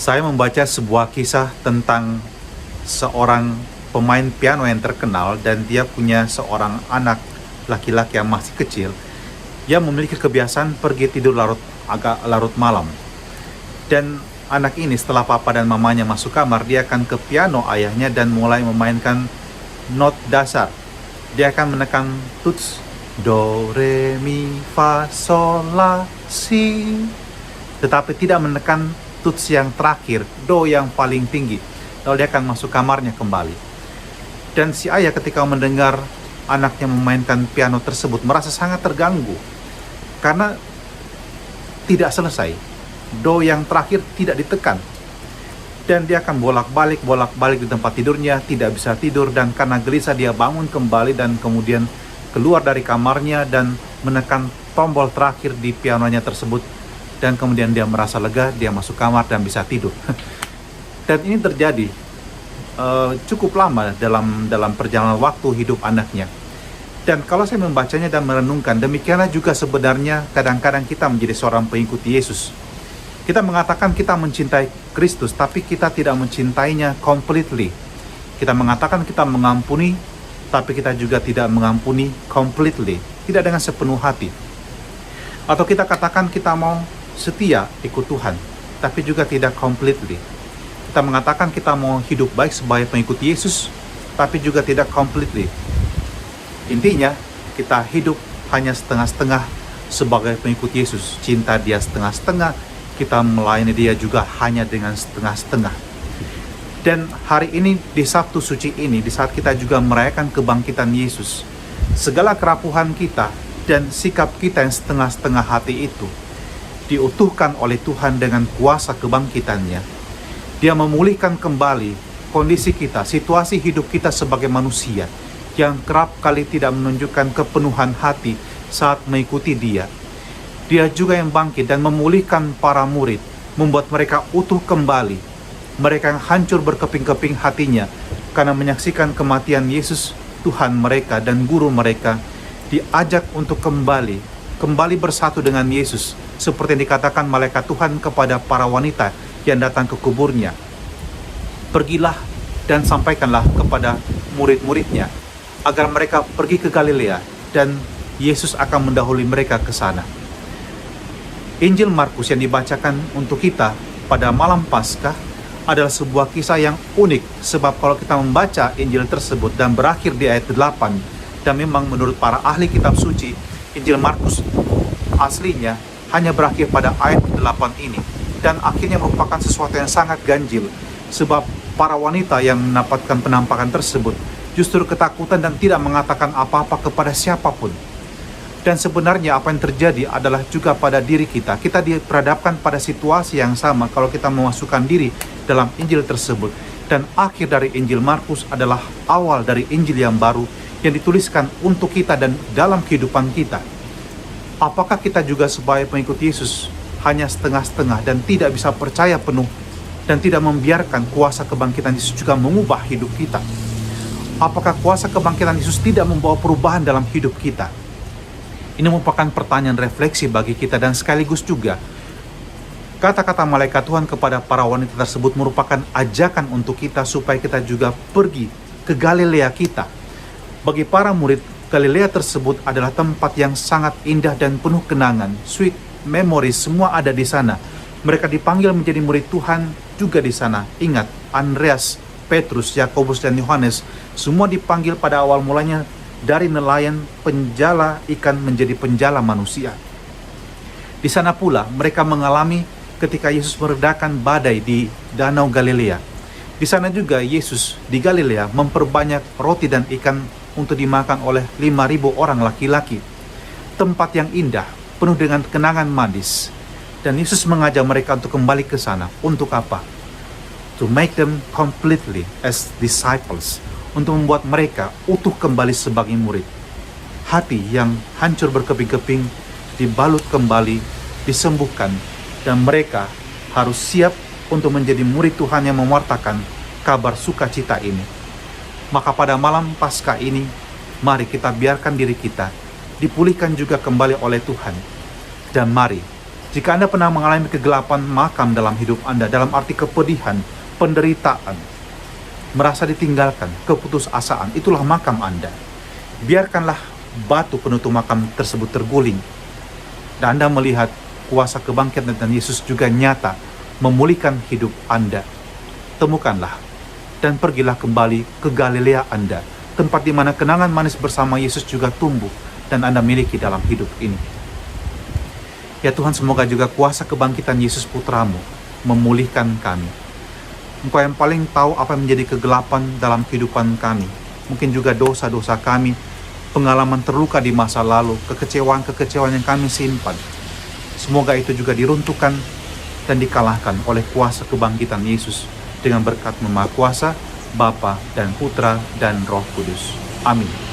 Saya membaca sebuah kisah tentang seorang pemain piano yang terkenal, dan dia punya seorang anak laki-laki yang masih kecil yang memiliki kebiasaan pergi tidur agak larut malam. Dan anak ini setelah papa dan mamanya masuk kamar, dia akan ke piano ayahnya dan mulai memainkan not dasar. Dia akan menekan tuts do, re, mi, fa, sol, la, si, tetapi tidak menekan tuts yang terakhir, do yang paling tinggi. Lalu dia akan masuk kamarnya kembali. Dan si ayah ketika mendengar anaknya memainkan piano tersebut merasa sangat terganggu, karena tidak selesai, do yang terakhir tidak ditekan. Dan dia akan bolak-balik di tempat tidurnya, tidak bisa tidur, dan karena gelisah dia bangun kembali dan kemudian keluar dari kamarnya dan menekan tombol terakhir di pianonya tersebut. Dan kemudian dia merasa lega, dia masuk kamar dan bisa tidur. Dan ini terjadi cukup lama dalam perjalanan waktu hidup anaknya. Dan kalau saya membacanya dan merenungkan, demikianlah juga sebenarnya kadang-kadang kita menjadi seorang pengikut Yesus. Kita mengatakan kita mencintai Kristus, tapi kita tidak mencintainya completely. Kita mengatakan kita mengampuni, tapi kita juga tidak mengampuni completely, tidak dengan sepenuh hati. Atau kita katakan kita mau setia ikut Tuhan, tapi juga tidak completely. Kita mengatakan kita mau hidup baik sebagai pengikut Yesus, tapi juga tidak completely. Intinya, kita hidup hanya setengah-setengah sebagai pengikut Yesus. Cinta dia setengah-setengah, kita melayani dia juga hanya dengan setengah-setengah. Dan hari ini, di Sabtu Suci ini, di saat kita juga merayakan kebangkitan Yesus, segala kerapuhan kita dan sikap kita yang setengah-setengah hati itu diutuhkan oleh Tuhan dengan kuasa kebangkitannya. Dia memulihkan kembali kondisi kita, situasi hidup kita sebagai manusia yang kerap kali tidak menunjukkan kepenuhan hati saat mengikuti dia. Dia juga yang bangkit dan memulihkan para murid, membuat mereka utuh kembali. Mereka yang hancur berkeping-keping hatinya karena menyaksikan kematian Yesus, Tuhan mereka dan guru mereka, diajak untuk kembali bersatu dengan Yesus, seperti yang dikatakan malaikat Tuhan kepada para wanita yang datang ke kuburnya. Pergilah dan sampaikanlah kepada murid-muridnya agar mereka pergi ke Galilea, dan Yesus akan mendahului mereka ke sana. Injil Markus yang dibacakan untuk kita pada malam Paskah adalah sebuah kisah yang unik, sebab kalau kita membaca Injil tersebut dan berakhir di ayat 8, dan memang menurut para ahli kitab suci, Injil Markus aslinya hanya berakhir pada ayat 8 ini, dan akhirnya merupakan sesuatu yang sangat ganjil, sebab para wanita yang mendapatkan penampakan tersebut justru ketakutan dan tidak mengatakan apa-apa kepada siapapun. Dan sebenarnya apa yang terjadi adalah juga pada diri kita. Kita diperhadapkan pada situasi yang sama kalau kita memasukkan diri dalam Injil tersebut. Dan akhir dari Injil Markus adalah awal dari Injil yang baru yang dituliskan untuk kita dan dalam kehidupan kita. Apakah kita juga sebagai pengikut Yesus hanya setengah-setengah dan tidak bisa percaya penuh dan tidak membiarkan kuasa kebangkitan Yesus juga mengubah hidup kita? Apakah kuasa kebangkitan Yesus tidak membawa perubahan dalam hidup kita? Ini merupakan pertanyaan refleksi bagi kita, dan sekaligus juga kata-kata malaikat Tuhan kepada para wanita tersebut merupakan ajakan untuk kita supaya kita juga pergi ke Galilea kita. Bagi para murid, Galilea tersebut adalah tempat yang sangat indah dan penuh kenangan, sweet memories, semua ada di sana. Mereka dipanggil menjadi murid Tuhan juga di sana. Ingat, Andreas, Petrus, Yakobus, dan Yohanes semua dipanggil pada awal mulanya dari nelayan penjala ikan menjadi penjala manusia. Di sana pula mereka mengalami ketika Yesus meredakan badai di Danau Galilea. Di sana juga Yesus di Galilea memperbanyak roti dan ikan untuk dimakan oleh 5.000 orang laki-laki. Tempat yang indah, penuh dengan kenangan manis. Dan Yesus mengajak mereka untuk kembali ke sana. Untuk apa? To make them completely as disciples. Untuk membuat mereka utuh kembali sebagai murid. Hati yang hancur berkeping-keping dibalut kembali, disembuhkan, dan mereka harus siap untuk menjadi murid Tuhan yang mewartakan kabar sukacita ini. Maka pada malam Paskah ini, mari kita biarkan diri kita dipulihkan juga kembali oleh Tuhan. Dan mari Jika Anda pernah mengalami kegelapan makam dalam hidup Anda, dalam arti kepedihan, penderitaan, merasa ditinggalkan, keputusasaan, itulah makam Anda. Biarkanlah batu penutup makam tersebut terguling, dan Anda melihat kuasa kebangkitan dan Yesus juga nyata memulihkan hidup Anda. Temukanlah dan pergilah kembali ke Galilea Anda, tempat di mana kenangan manis bersama Yesus juga tumbuh dan Anda miliki dalam hidup ini. Ya Tuhan, semoga juga kuasa kebangkitan Yesus Putramu memulihkan kami. Engkau yang paling tahu apa yang menjadi kegelapan dalam kehidupan kami. Mungkin juga dosa-dosa kami, pengalaman terluka di masa lalu, kekecewaan-kekecewaan yang kami simpan. Semoga itu juga diruntuhkan dan dikalahkan oleh kuasa kebangkitan Yesus dengan berkat Maha Kuasa, Bapa dan Putra dan Roh Kudus. Amin.